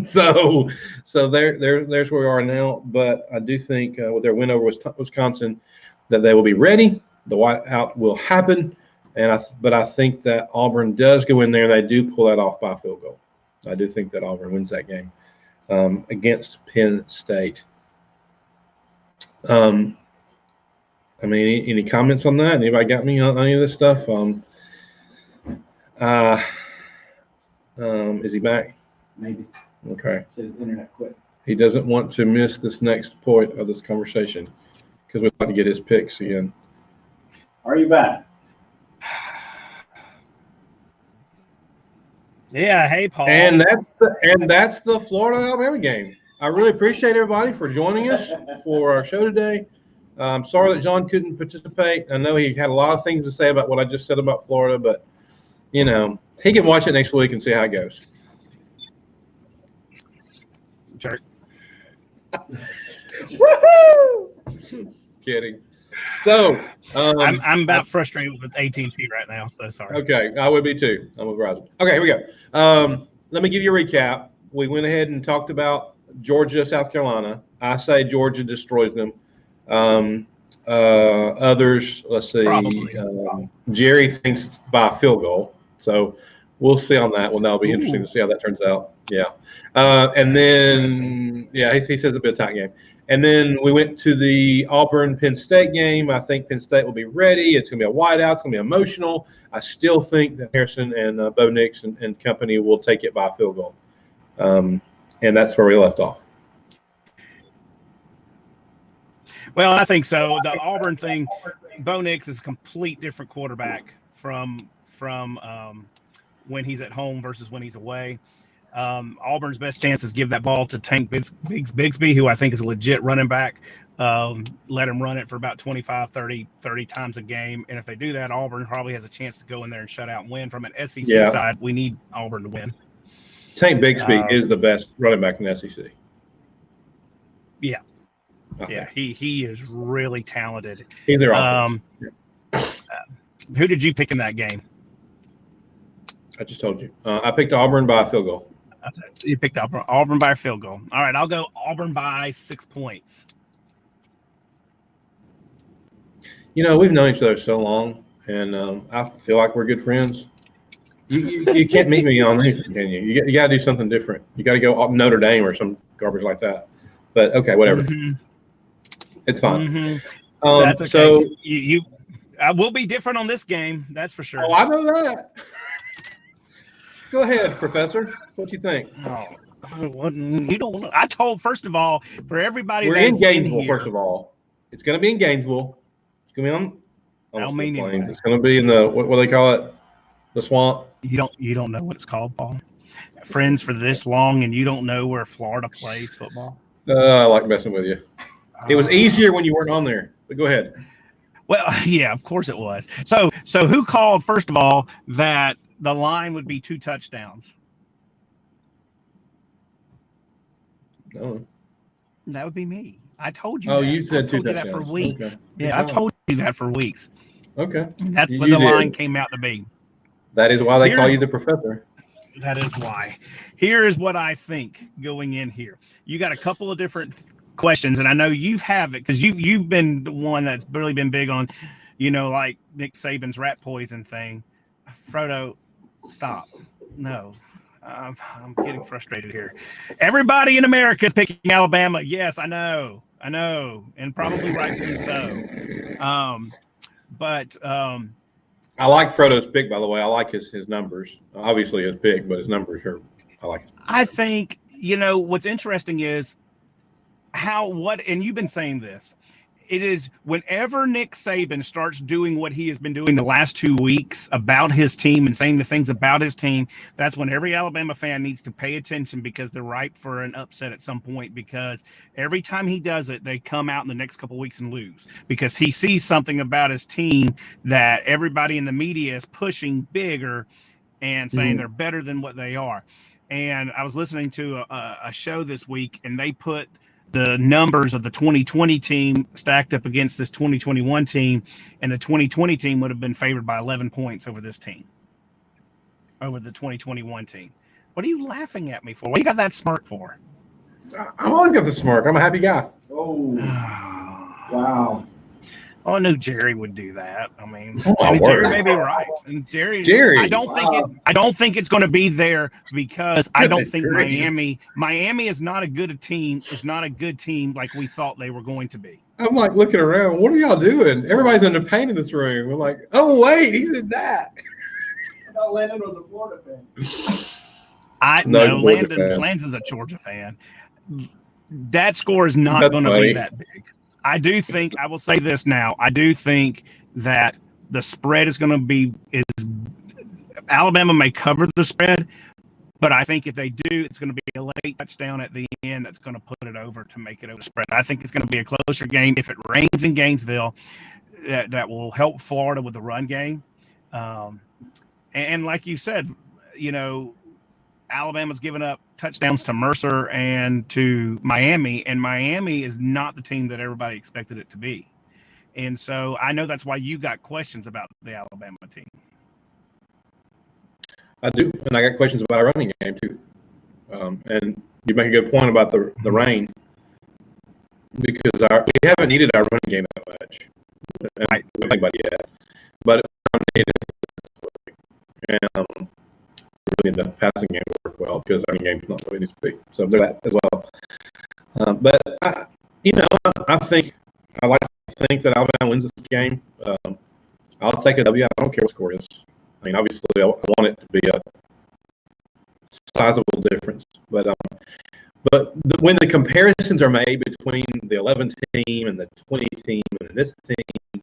so there's where we are now. But I do think with their win over Wisconsin that they will be ready. The whiteout will happen, but I think that Auburn does go in there and they do pull that off by a field goal. I do think that Auburn wins that game against Penn State. I mean, any comments on that? Anybody got me on any of this stuff? Is he back? Maybe. Okay. Said his internet quit. He doesn't want to miss this next point of this conversation because we'd like to get his picks again. Are you back? Yeah. Hey, Paul. And that's the Florida Alabama game. I really appreciate everybody for joining us for our show today. I'm sorry that John couldn't participate. I know he had a lot of things to say about what I just said about Florida, but he can watch it next week and see how it goes. Jerk. Woohoo! Kidding. So I'm about frustrated with AT&T right now, so sorry. Okay, I would be too. I'm a Verizon. Okay, here we go. Let me give you a recap. We went ahead and talked about Georgia, South Carolina. I say Georgia destroys them. Others, let's see. Probably. Jerry thinks it's by a field goal. So we'll see on that one. That'll be interesting to see how that turns out. Yeah. And then, yeah, he says it'll be a tight game. And then we went to the Auburn-Penn State game. I think Penn State will be ready. It's going to be a whiteout. It's going to be emotional. I still think that Harrison and Bo Nix and company will take it by a field goal. And that's where we left off. Well, I think so. The Auburn thing, Bo Nix is a complete different quarterback from when he's at home versus when he's away. Auburn's best chance is give that ball to Tank Bigsby, who I think is a legit running back. Let him run it for about 25, 30 times a game. And if they do that, Auburn probably has a chance to go in there and shut out and win. From an SEC side, we need Auburn to win. Tank Bigsby is the best running back in the SEC. Yeah. Yeah, he is really talented. He's their offense. Who did you pick in that game? I just told you. I picked Auburn by a field goal. You picked Auburn by a field goal. All right, I'll go Auburn by 6 points. You know, we've known each other so long, and I feel like we're good friends. You can't meet me on anything, can you? You got to do something different. You got to go Notre Dame or some garbage like that. But okay, whatever. Mm-hmm. It's fine. Mm-hmm. That's okay. So I will be different on this game. That's for sure. Oh, I know that. Go ahead, Professor. What do you think? You don't. I told first of all for everybody. We're in Gainesville. First of all, it's going to be in Gainesville. It's going to be on. I don't mean anything. It's going to be in the what do they call it? The swamp. You don't know what it's called, Paul. Friends for this long, and you don't know where Florida plays football. I like messing with you. It was easier when you weren't on there. But go ahead. Well, yeah, of course it was. So who called first of all that the line would be 2 touchdowns? No. That would be me. I told you. Oh, that. You said 2 touchdowns. That for weeks. Okay. Yeah, I've told you that for weeks. Okay. That's when the line came out to be. That is why they call you the professor. That is why. Here is what I think going in here. You got a couple of different questions, and I know you have it because you've been the one that's really been big on, like Nick Saban's rat poison thing. Frodo, stop. No. I'm getting frustrated here. Everybody in America is picking Alabama. Yes, I know, and probably rightfully so. But I like Frodo's pick, by the way. I like his numbers. Obviously, his pick, but his numbers are. I like it. I think what's interesting is and you've been saying this. It is whenever Nick Saban starts doing what he has been doing the last 2 weeks about his team and saying the things about his team, that's when every Alabama fan needs to pay attention because they're ripe for an upset at some point, because every time he does it, they come out in the next couple of weeks and lose because he sees something about his team that everybody in the media is pushing bigger and saying they're better than what they are. And I was listening to a show this week, and they put the numbers of the 2020 team stacked up against this 2021 team, and the 2020 team would have been favored by 11 points over this team, over the 2021 team. What are you laughing at me for? What you got that smirk for? I always got the smirk. I'm a happy guy. Oh, wow. Oh, I knew Jerry would do that. I mean, Jerry may be right. And Jerry, I don't think it's going to be there because I don't think Miami is not a good team. Is not a good team like we thought they were going to be. I'm like looking around. What are y'all doing? Everybody's under pain in this room. We're like, oh wait, he did that. I thought Landon was a Florida fan. Landon is a Georgia fan. That score is not going to be that big. I will say this now. I do think that the spread is going to be Alabama may cover the spread, but I think if they do, it's going to be a late touchdown at the end that's going to put it over to make it over the spread. I think it's going to be a closer game. If it rains in Gainesville, that will help Florida with the run game. And like you said, Alabama's given up touchdowns to Mercer and to Miami, and Miami is not the team that everybody expected it to be. And so I know that's why you got questions about the Alabama team. I do, and I got questions about our running game too. And you make a good point about the rain, because we haven't needed our running game that much. Right. Anybody yet, but needed it. And really need the passing game to work well, because our game is not what it needs to be. So there's that as well. But I think I like to think that Alabama wins this game. I'll take a W. I don't care what the score is. I mean, obviously, I want it to be a sizable difference. But when the comparisons are made between the 11 team and the 20 team and this team,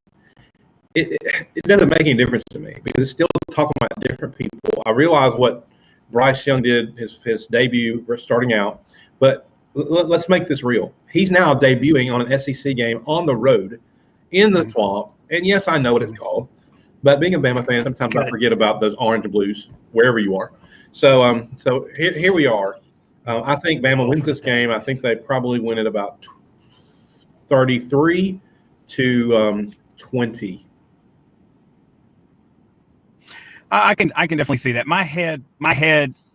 it doesn't make any difference to me, because it's still talking about different people. I realize what Bryce Young did his debut starting out, but let's make this real. He's now debuting on an SEC game on the road in the swamp. And yes, I know what it's called, but being a Bama fan, sometimes I forget about those orange and blues wherever you are. So here we are. I think Bama wins this game. I think they probably win it about 33 to 20. I can definitely see that. My head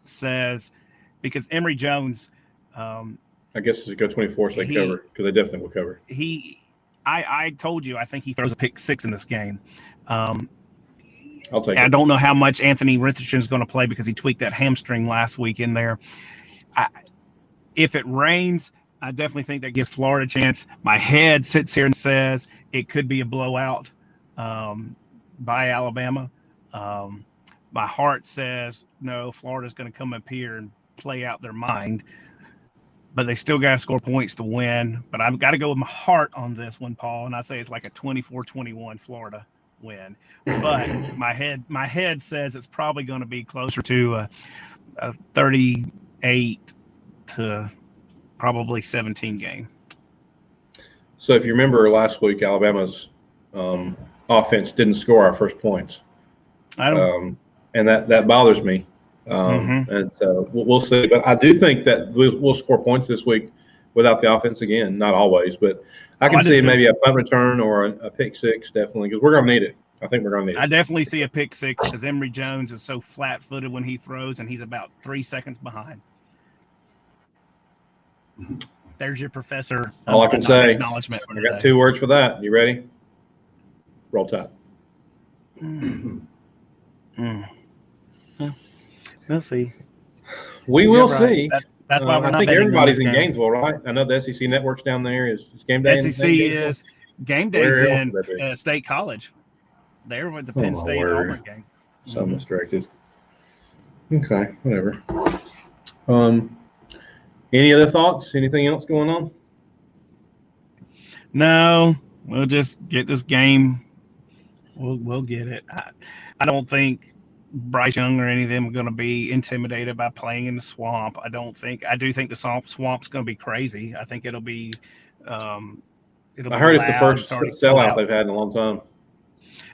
says, because Emory Jones, I guess to go 24, so they cover, because they definitely will cover. I told you, I think he throws a pick six in this game. I'll take it. I don't know how much Anthony Richardson is going to play, because he tweaked that hamstring last week in there. If it rains, I definitely think that gives Florida a chance. My head sits here and says it could be a blowout by Alabama. My heart says no, Florida's going to come up here and play out their mind, but they still got to score points to win. But I've got to go with my heart on this one, Paul, and I say it's like a 24-21 Florida win. But my head says it's probably going to be closer to a 38 to probably 17 game. So if you remember last week, Alabama's offense didn't score our first points. I don't. And that bothers me. And so we'll see. But I do think that we'll score points this week without the offense again. Not always, but I can see maybe a punt return or a pick six, definitely, because we're going to need it. I think we're going to need it. I definitely see a pick six, because Emory Jones is so flat-footed when he throws, and he's about 3 seconds behind. There's your professor. All I can say, acknowledgement for I got 2 words for that. You ready? Roll Tide. Yeah. We'll see. We will see. That's why we're I not think betting everybody's on in this game. Gainesville, right? I know the SEC network's down there. Is game day? SEC is game days Where in else would they be? State College. They're with the Penn State word. Auburn game. So misdirected. Okay, whatever. Any other thoughts? Anything else going on? No, we'll just get this game. We'll get it. I don't think Bryce Young or any of them are going to be intimidated by playing in the swamp. I do think the swamp's going to be crazy. I think it'll be. I heard it's the first sellout they've had in a long time.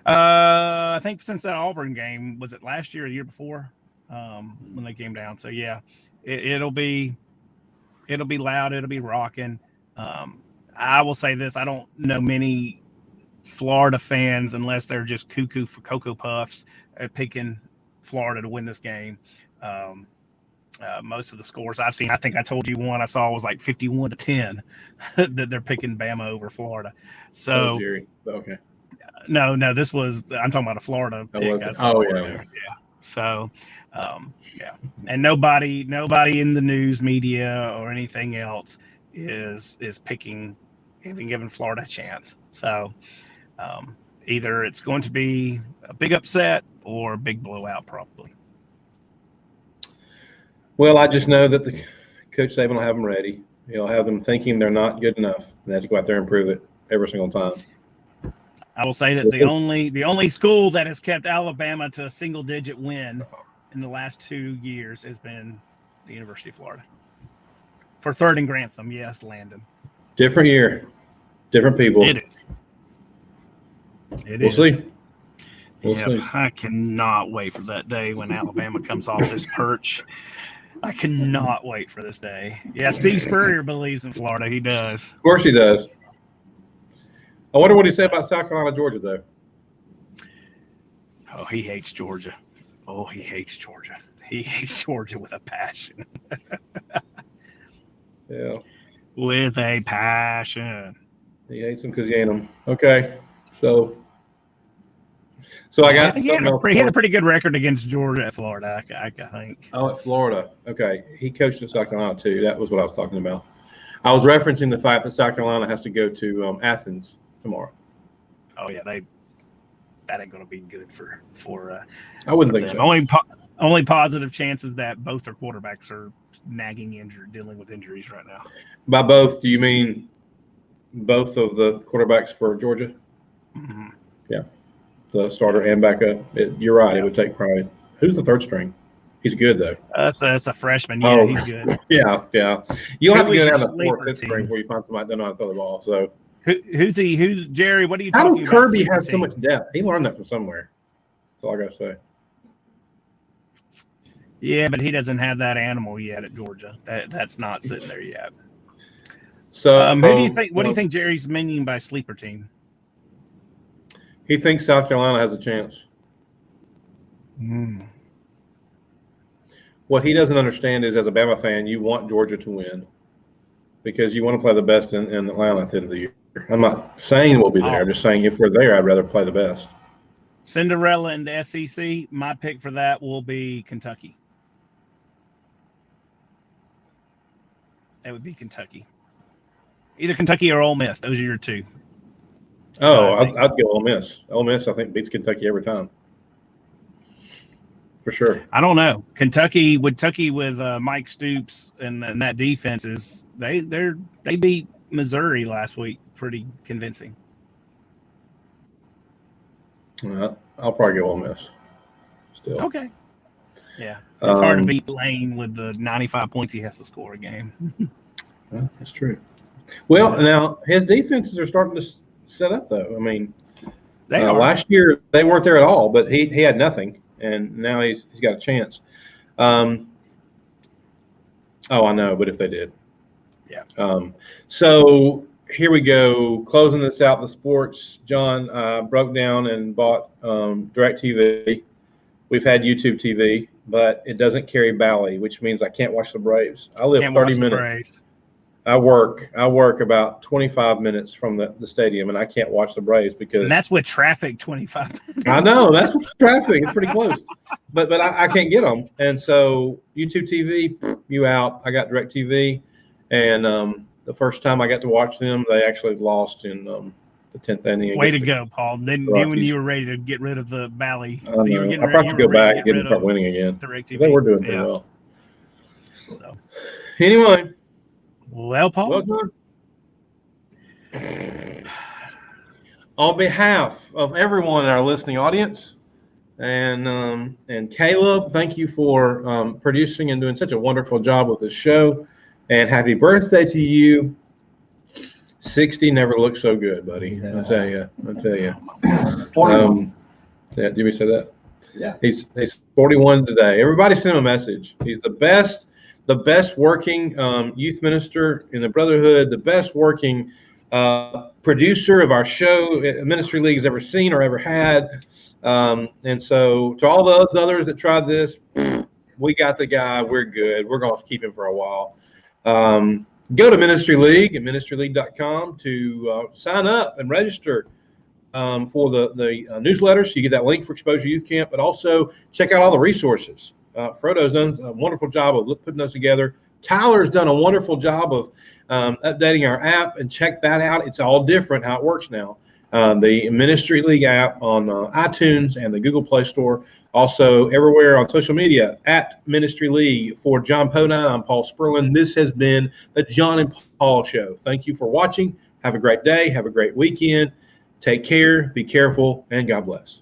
I think since that Auburn game, was it last year or the year before, when they came down? So yeah, it'll be loud. It'll be rocking. I will say this: I don't know many Florida fans, unless they're just cuckoo for Cocoa Puffs, picking Florida to win this game. Most of the scores I've seen, I think I told you one I saw was like 51-10 that they're picking Bama over Florida. So okay. No, this was, I'm talking about a Florida pick. Yeah. So, yeah. And nobody in the news media or anything else is picking, even giving Florida a chance. So, either it's going to be a big upset or a big blowout, probably. Well, I just know that the Coach Saban will have them ready. He'll have them thinking they're not good enough, and they have to go out there and prove it every single time. I will say that the only school that has kept Alabama to a single-digit win in the last 2 years has been the University of Florida. For third and Grantham, yes, Landon. Different year, different people. It is. We'll see. I cannot wait for that day when Alabama comes off this perch. I cannot wait for this day. Yeah, Steve Spurrier believes in Florida. He does. Of course he does. I wonder what he said about South Carolina, Georgia, though. Oh, he hates Georgia. Oh, he hates Georgia. He hates Georgia with a passion. Yeah. With a passion. He hates them because he ain't them. Okay. So I got think something else. he had a pretty good record against Georgia at Florida, I think. Oh, at Florida. Okay. He coached at South Carolina, too. That was what I was talking about. I was referencing the fact that South Carolina has to go to Athens tomorrow. Oh, yeah. That ain't going to be good for I wouldn't for think them. so. Only positive chance is that both their quarterbacks are dealing with injuries right now. By both, do you mean both of the quarterbacks for Georgia? Mm-hmm. Yeah. The starter and backup. You're right. It would take pride. Who's the third string? He's good, though. That's a freshman. Yeah, he's good. Yeah. You'll have to go down to sleeper fourth, fifth string where you find somebody that don't know how to throw the ball. So who's he? Who's Jerry? What are you how talking does about? Kirby have so much depth? He learned that from somewhere. That's all I got to say. Yeah, but he doesn't have that animal yet at Georgia. That's not sitting there yet. So who do you think? What do you think Jerry's meaning by sleeper team? He thinks South Carolina has a chance. What he doesn't understand is, as a Bama fan, you want Georgia to win because you want to play the best in Atlanta at the end of the year. I'm not saying we'll be there. I'm just saying if we're there, I'd rather play the best. Cinderella in the SEC. My pick for that will be Kentucky. That would be Kentucky. Either Kentucky or Ole Miss. Those are your two. Oh, I'd go Ole Miss. Ole Miss, I think, beats Kentucky every time. For sure. I don't know. Kentucky with Mike Stoops and that defense they beat Missouri last week pretty convincing. I'll probably go Ole Miss. Still. Okay. Yeah. It's hard to beat Lane with the 95 points he has to score a game. Well, that's true. Well, now his defenses are starting to set up, though. I mean, last year they weren't there at all, but he had nothing, and now he's got a chance. I know, but if they did. Yeah. So here we go. Closing this out, the sports. John broke down and bought DirecTV. We've had YouTube TV, but it doesn't carry Bally, which means I can't watch the Braves. I live 30 minutes. I work about 25 minutes from the stadium, and I can't watch the Braves because. And that's with traffic, 25 minutes. I know that's with traffic. It's pretty close, but I can't get them, and so YouTube TV, you out. I got DirecTV, and the first time I got to watch them, they actually lost in the 10th inning. Way to go, Paul. Then when you were ready to get rid of the Bally, I probably have to go back and get them start winning again. They were doing pretty well. So anyway. Well, Paul. Well done. On behalf of everyone in our listening audience and Caleb, thank you for producing and doing such a wonderful job with this show. And happy birthday to you. 60 never looked so good, buddy. Yeah. I'll tell you. Yeah, did we say that? Yeah. He's 41 today. Everybody send him a message. He's the best working youth minister in the Brotherhood, the best working producer of our show Ministry League has ever seen or ever had. And so to all those others that tried this, we got the guy. We're good. We're going to keep him for a while. Go to Ministry League at ministryleague.com to sign up and register for the newsletters. So you get that link for Exposure Youth Camp, but also check out all the resources. Frodo's done a wonderful job of putting those together. Tyler's done a wonderful job of updating our app, and check that out. It's all different how it works now. The Ministry League app on iTunes and the Google Play Store. Also everywhere on social media at Ministry League. For Jon Paul, I'm Paul Spurlin. This has been the Jon and Paul Show. Thank you for watching. Have a great day. Have a great weekend. Take care. Be careful, and God bless.